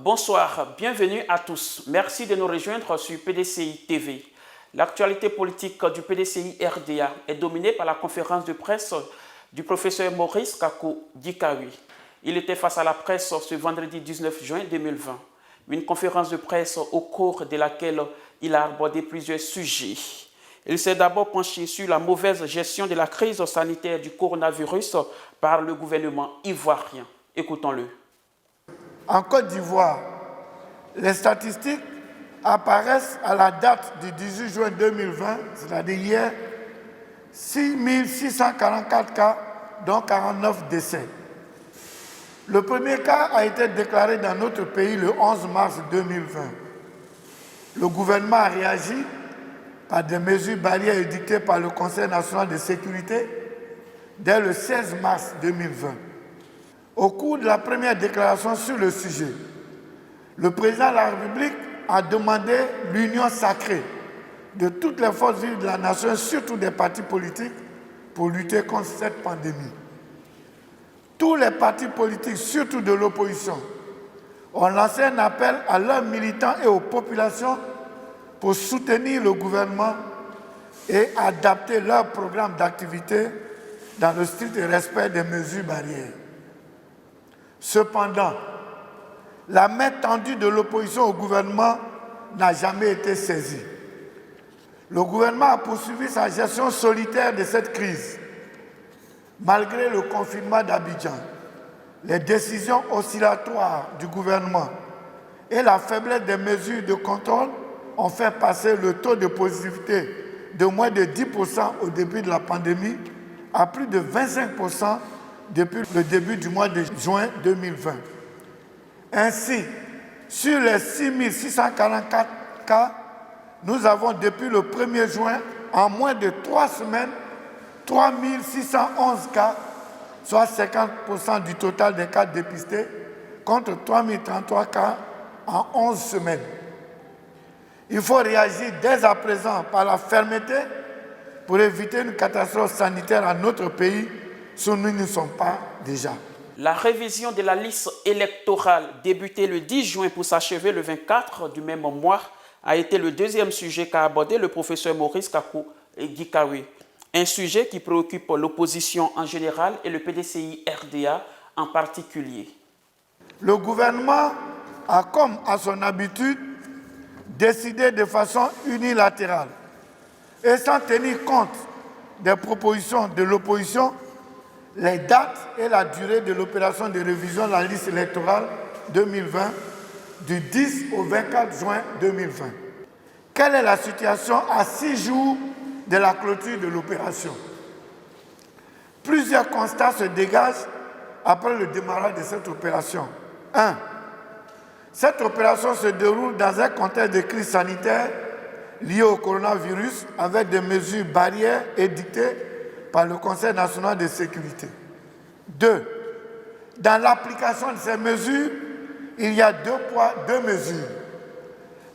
Bonsoir, bienvenue à tous. Merci de nous rejoindre sur PDCI TV. L'actualité politique du PDCI RDA est dominée par la conférence de presse du professeur Maurice Kakou Dikawi. Il était face à la presse ce vendredi 19 juin 2020. Une conférence de presse au cours de laquelle il a abordé plusieurs sujets. Il s'est d'abord penché sur la mauvaise gestion de la crise sanitaire du coronavirus par le gouvernement ivoirien. Écoutons-le. En Côte d'Ivoire, les statistiques apparaissent à la date du 18 juin 2020, c'est-à-dire hier, 6 644 cas, dont 49 décès. Le premier cas a été déclaré dans notre pays le 11 mars 2020. Le gouvernement a réagi par des mesures barrières édictées par le Conseil national de sécurité dès le 16 mars 2020. Au cours de la première déclaration sur le sujet, le président de la République a demandé l'union sacrée de toutes les forces vives de la nation, surtout des partis politiques, pour lutter contre cette pandémie. Tous les partis politiques, surtout de l'opposition, ont lancé un appel à leurs militants et aux populations pour soutenir le gouvernement et adapter leur programme d'activité dans le strict respect des mesures barrières. Cependant, la main tendue de l'opposition au gouvernement n'a jamais été saisie. Le gouvernement a poursuivi sa gestion solitaire de cette crise. Malgré le confinement d'Abidjan, les décisions oscillatoires du gouvernement et la faiblesse des mesures de contrôle ont fait passer le taux de positivité de moins de 10% au début de la pandémie à plus de 25% depuis le début du mois de juin 2020. Ainsi, sur les 6 644 cas, nous avons depuis le 1er juin, en moins de 3 semaines, 3 611 cas, soit 50% du total des cas dépistés, contre 3 033 cas en 11 semaines. Il faut réagir dès à présent par la fermeté pour éviter une catastrophe sanitaire à notre pays si nous ne sommes pas déjà. La révision de la liste électorale débutée le 10 juin pour s'achever le 24 du même mois a été le deuxième sujet qu'a abordé le professeur Maurice Kakou Dikawi. Un sujet qui préoccupe l'opposition en général et le PDCI RDA en particulier. Le gouvernement a, comme à son habitude, décidé de façon unilatérale et sans tenir compte des propositions de l'opposition, les dates et la durée de l'opération de révision de la liste électorale 2020 du 10 au 24 juin 2020. Quelle est la situation à 6 jours de la clôture de l'opération? Plusieurs constats se dégagent après le démarrage de cette opération. 1. Cette opération se déroule dans un contexte de crise sanitaire liée au coronavirus avec des mesures barrières édictées par le Conseil national de sécurité. 2. Dans l'application de ces mesures, il y a 2 poids, 2 mesures.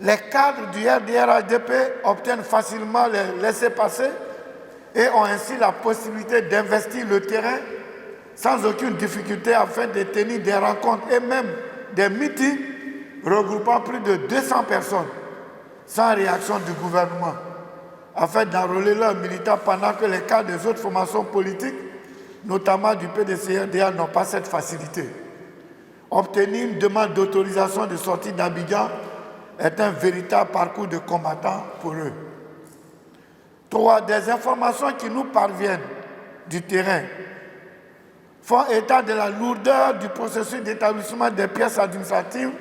Les cadres du RDR-HDP obtiennent facilement les laissez-passer et ont ainsi la possibilité d'investir le terrain sans aucune difficulté afin de tenir des rencontres et même des meetings regroupant plus de 200 personnes sans réaction du gouvernement, afin d'enrôler leurs militants pendant que les cadres des autres formations politiques, notamment du PDCRDA, n'ont pas cette facilité. Obtenir une demande d'autorisation de sortie d'Abidjan est un véritable parcours de combattant pour eux. 3. Des informations qui nous parviennent du terrain font état de la lourdeur du processus d'établissement des pièces administratives,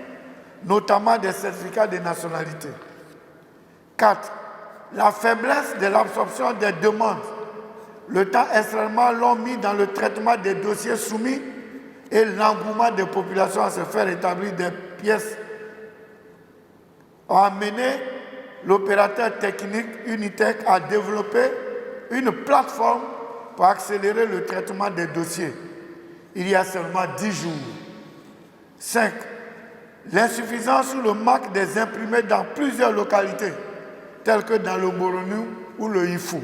notamment des certificats de nationalité. 4. La faiblesse de l'absorption des demandes, le temps extrêmement long mis dans le traitement des dossiers soumis et l'engouement des populations à se faire établir des pièces ont amené l'opérateur technique Unitech à développer une plateforme pour accélérer le traitement des dossiers. Il y a seulement 10 jours. 5. L'insuffisance ou le manque des imprimés dans plusieurs localités, telles que dans le Moronu ou le Ifou.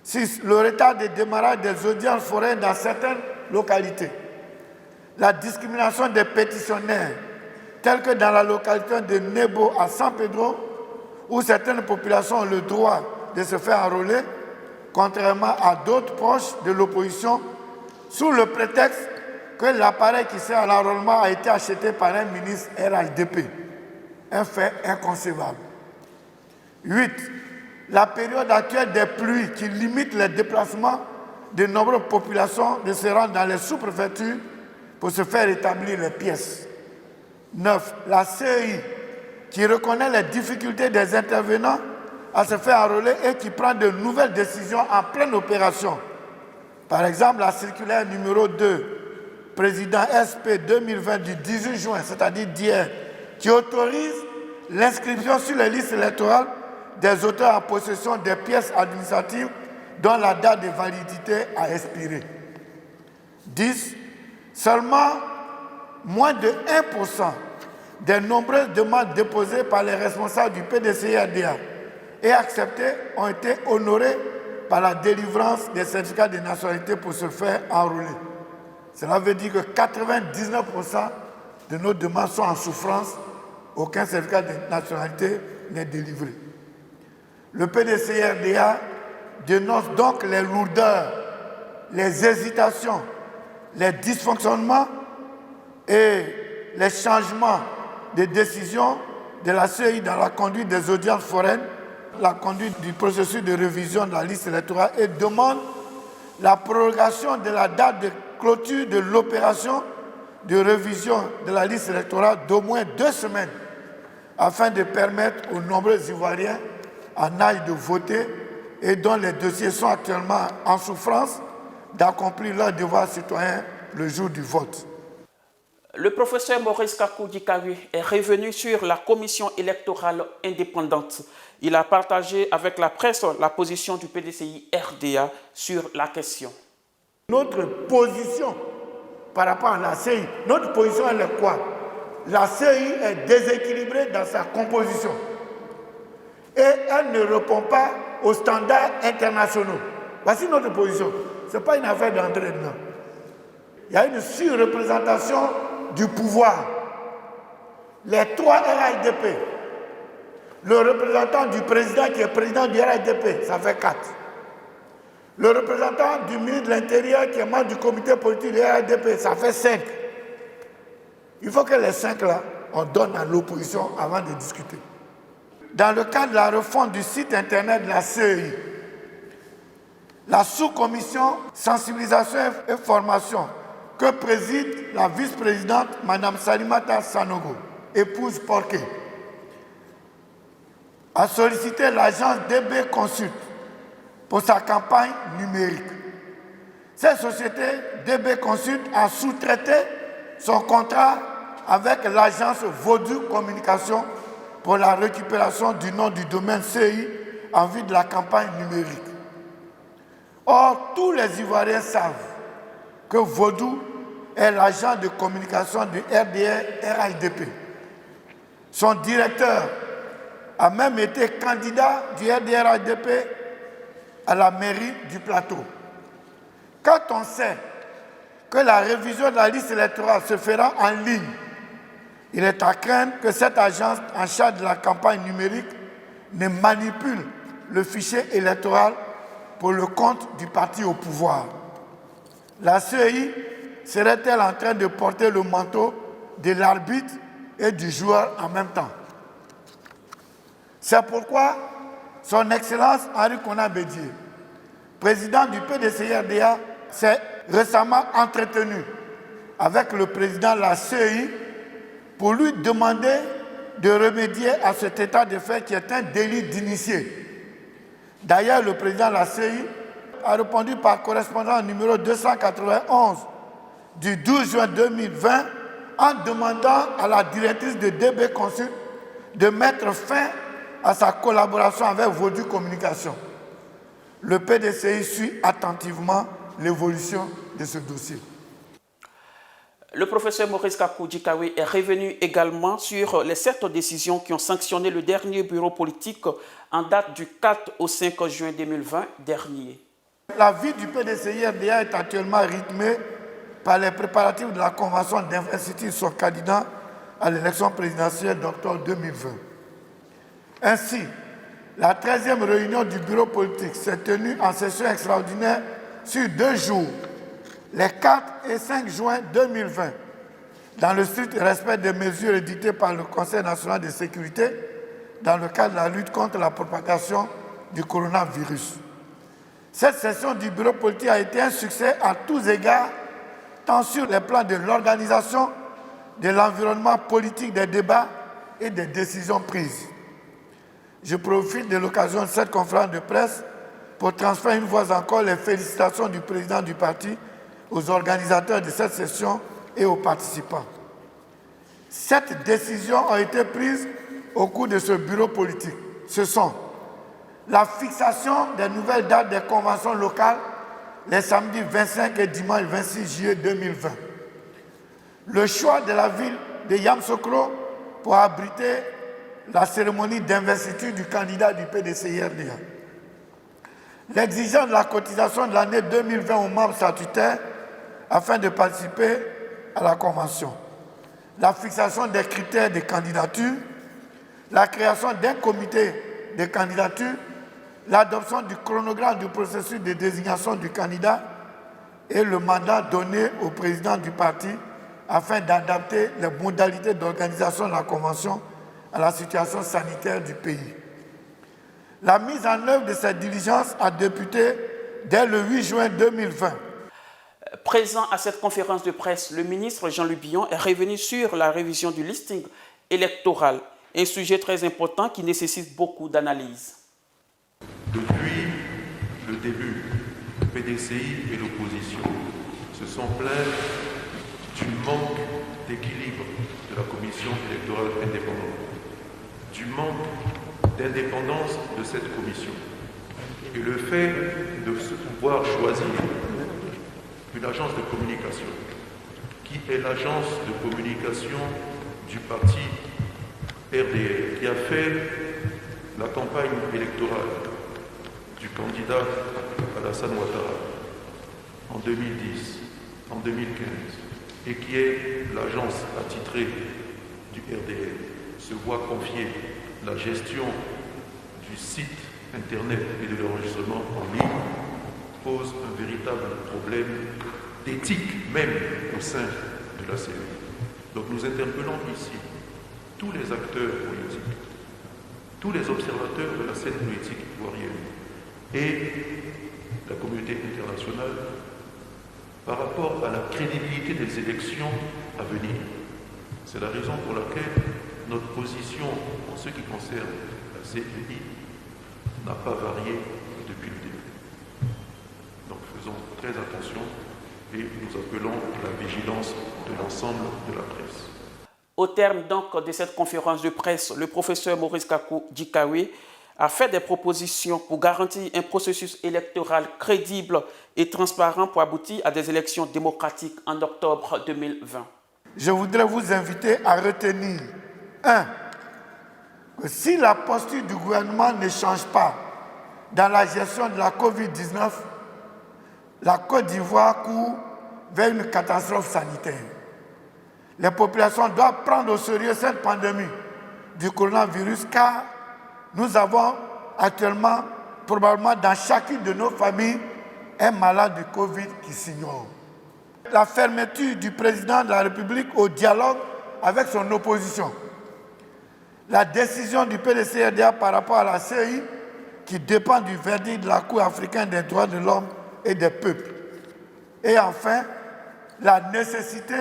6. Le retard de démarrage des audiences foraines dans certaines localités. La discrimination des pétitionnaires tels que dans la localité de Nebo à San Pedro, où certaines populations ont le droit de se faire enrôler, contrairement à d'autres proches de l'opposition, sous le prétexte que l'appareil qui sert à l'enrôlement a été acheté par un ministre RHDP. Un fait inconcevable. 8. La période actuelle des pluies qui limite les déplacements de nombreuses populations de se rendre dans les sous-préfectures pour se faire établir les pièces. 9. La CEI qui reconnaît les difficultés des intervenants à se faire enrôler et qui prend de nouvelles décisions en pleine opération. Par exemple, la circulaire numéro 2, président SP 2020 du 18 juin, c'est-à-dire d'hier, qui autorise l'inscription sur les listes électorales des auteurs en possession des pièces administratives dont la date de validité a expiré. 10. Seulement moins de 1% des nombreuses demandes déposées par les responsables du PDCI-RDA et acceptées ont été honorées par la délivrance des certificats de nationalité pour se faire enrôler. Cela veut dire que 99% de nos demandes sont en souffrance. Aucun certificat de nationalité n'est délivré. Le PDCI-RDA dénonce donc les lourdeurs, les hésitations, les dysfonctionnements et les changements de décision de la CEI dans la conduite des audiences foraines, la conduite du processus de révision de la liste électorale et demande la prorogation de la date de clôture de l'opération de révision de la liste électorale d'au moins 2 semaines afin de permettre aux nombreux Ivoiriens en âge de voter et dont les dossiers sont actuellement en souffrance d'accomplir leur devoir citoyen le jour du vote. Le professeur Maurice Kakou Dikawi est revenu sur la commission électorale indépendante. Il a partagé avec la presse la position du PDCI-RDA sur la question. Notre position par rapport à la CEI, notre position elle est quoi? La CEI est déséquilibrée dans sa composition et elle ne répond pas aux standards internationaux. Voici notre position. Ce n'est pas une affaire d'entraînement. Il y a une surreprésentation du pouvoir. Les 3 RHDP, le représentant du président qui est président du RHDP, ça fait 4. Le représentant du ministre de l'Intérieur qui est membre du comité politique du RHDP, ça fait 5. Il faut que les 5 là, on donne à l'opposition avant de discuter. Dans le cadre de la refonte du site internet de la CEI, la sous-commission sensibilisation et formation que préside la vice-présidente Mme Salimata Sanogo, épouse Porquet, a sollicité l'agence DB Consult pour sa campagne numérique. Cette société, DB Consult, a sous-traité son contrat avec l'agence Vaudou Communication pour la récupération du nom du domaine CI en vue de la campagne numérique. Or, tous les Ivoiriens savent que Vaudou est l'agent de communication du RDR-RHDP. Son directeur a même été candidat du RDR-RHDP à la mairie du Plateau. Quand on sait que la révision de la liste électorale se fera en ligne, il est à craindre que cette agence en charge de la campagne numérique ne manipule le fichier électoral pour le compte du parti au pouvoir. La CEI serait-elle en train de porter le manteau de l'arbitre et du joueur en même temps? C'est pourquoi son Excellence Henri Konan Bédié, président du PDCI-RDA, s'est récemment entretenu avec le président de la CEI pour lui demander de remédier à cet état de fait qui est un délit d'initié. D'ailleurs, le président de la CEI a répondu par correspondance numéro 291 du 12 juin 2020 en demandant à la directrice de DB Consult de mettre fin à sa collaboration avec Vaudou Communication. Le PDCI suit attentivement l'évolution de ce dossier. Le professeur Maurice Kakou Dikawi est revenu également sur les 7 décisions qui ont sanctionné le dernier bureau politique en date du 4 au 5 juin 2020 dernier. La vie du PDCI-RDA est actuellement rythmée par les préparatifs de la convention d'investiture sur candidat à l'élection présidentielle d'octobre 2020. Ainsi, la 13e réunion du bureau politique s'est tenue en session extraordinaire sur 2 jours, les 4 et 5 juin 2020, dans le strict respect des mesures édictées par le Conseil national de sécurité dans le cadre de la lutte contre la propagation du coronavirus. Cette session du bureau politique a été un succès à tous égards, tant sur les plans de l'organisation, de l'environnement politique des débats et des décisions prises. Je profite de l'occasion de cette conférence de presse pour transférer une fois encore les félicitations du président du parti aux organisateurs de cette session et aux participants. 7 décisions ont été prises au cours de ce bureau politique. Ce sont la fixation des nouvelles dates des conventions locales les samedis 25 et dimanche 26 juillet 2020. Le choix de la ville de Yamoussoukro pour abriter la cérémonie d'investiture du candidat du PDCI-RDA. L'exigence de la cotisation de l'année 2020 aux membres statutaires afin de participer à la convention. La fixation des critères de candidature, la création d'un comité de candidature, l'adoption du chronogramme du processus de désignation du candidat et le mandat donné au président du parti afin d'adapter les modalités d'organisation de la convention à la situation sanitaire du pays. La mise en œuvre de cette diligence a débuté dès le 8 juin 2020. Présent à cette conférence de presse, le ministre Jean-Luc Billon est revenu sur la révision du listing électoral, un sujet très important qui nécessite beaucoup d'analyse. Depuis le début, le PDCI et l'opposition se sont plaints du manque d'équilibre de la commission électorale indépendante, du manque d'indépendance de cette commission et le fait de se pouvoir choisir une agence de communication qui est l'agence de communication du parti RDR qui a fait la campagne électorale du candidat Alassane Ouattara en 2010, en 2015 et qui est l'agence attitrée du RDR se voit confier la gestion du site internet et de l'enregistrement en ligne pose un véritable problème d'éthique même au sein de la CEI. Donc nous interpellons ici tous les acteurs politiques, tous les observateurs de la scène politique ivoirienne et la communauté internationale par rapport à la crédibilité des élections à venir. C'est la raison pour laquelle notre position en ce qui concerne la CEI n'a pas varié depuis le début. Donc faisons très attention et nous appelons à la vigilance de l'ensemble de la presse. Au terme donc de cette conférence de presse, le professeur Maurice Kakou Djikawe a fait des propositions pour garantir un processus électoral crédible et transparent pour aboutir à des élections démocratiques en octobre 2020. Je voudrais vous inviter à retenir 1. Que si la posture du gouvernement ne change pas dans la gestion de la COVID-19, la Côte d'Ivoire court vers une catastrophe sanitaire. Les populations doivent prendre au sérieux cette pandémie du coronavirus car nous avons actuellement, probablement dans chacune de nos familles, un malade du Covid qui s'ignore. La fermeture du président de la République au dialogue avec son opposition. La décision du PDCI-RDA par rapport à la CEI qui dépend du verdict de la Cour africaine des droits de l'homme et des peuples. Et enfin, la nécessité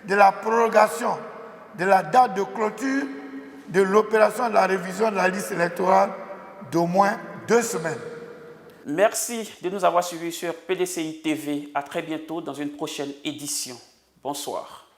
de la prorogation de la date de clôture de l'opération de la révision de la liste électorale d'au moins 2 semaines. Merci de nous avoir suivis sur PDCI TV. À très bientôt dans une prochaine édition. Bonsoir.